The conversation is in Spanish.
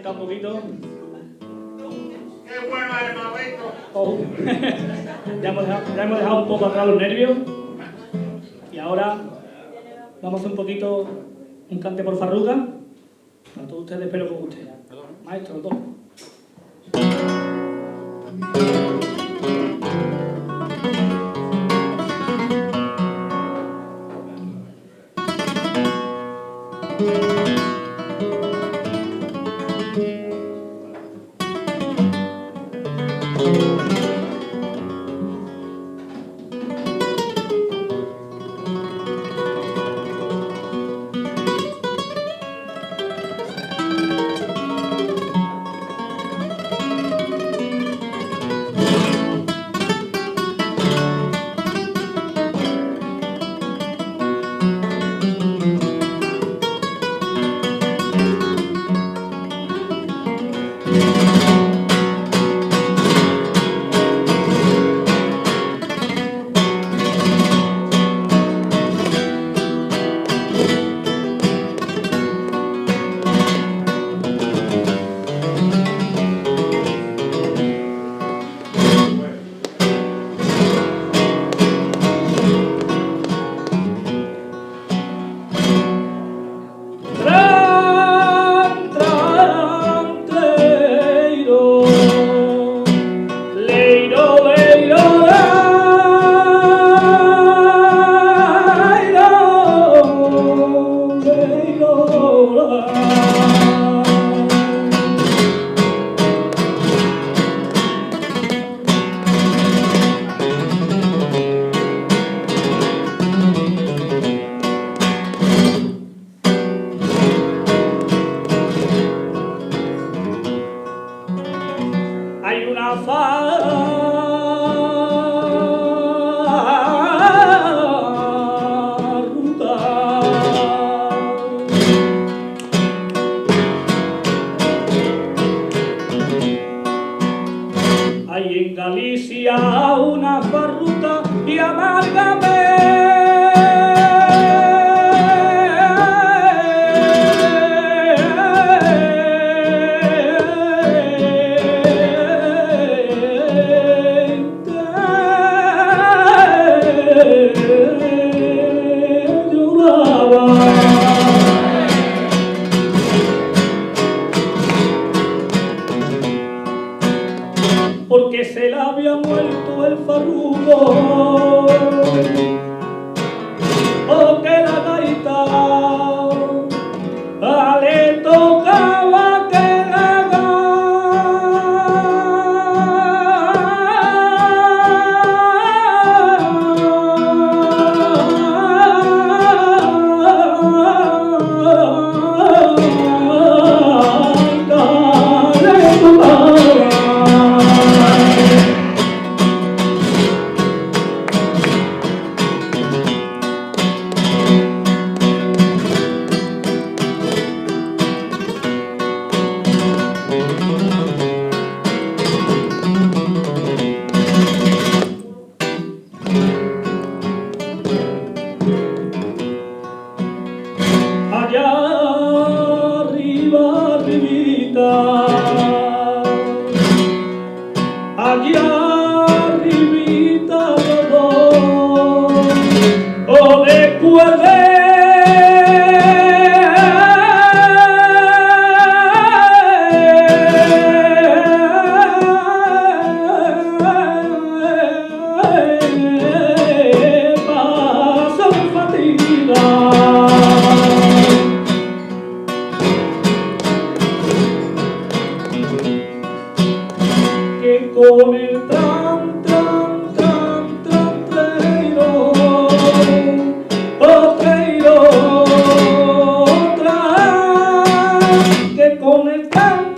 calentar un poquito. ¡Qué bueno eres, Maurito! Oh. ya hemos dejado un poco atrás los nervios. Y ahora vamos a hacer un poquito un cante por farruca. A todos ustedes espero que os guste. Maestro, los dos. Hay una farruca hay en Galicia una farruca y amárgame. Porque se le había muerto el farruco, o que la gaita le tocaba que la allá arriba, arribita, allá arribita los dos, o después de pasan fatiga. Con el tran, tran, tran, tran, treiro, oh treiro, tran, que con el tran,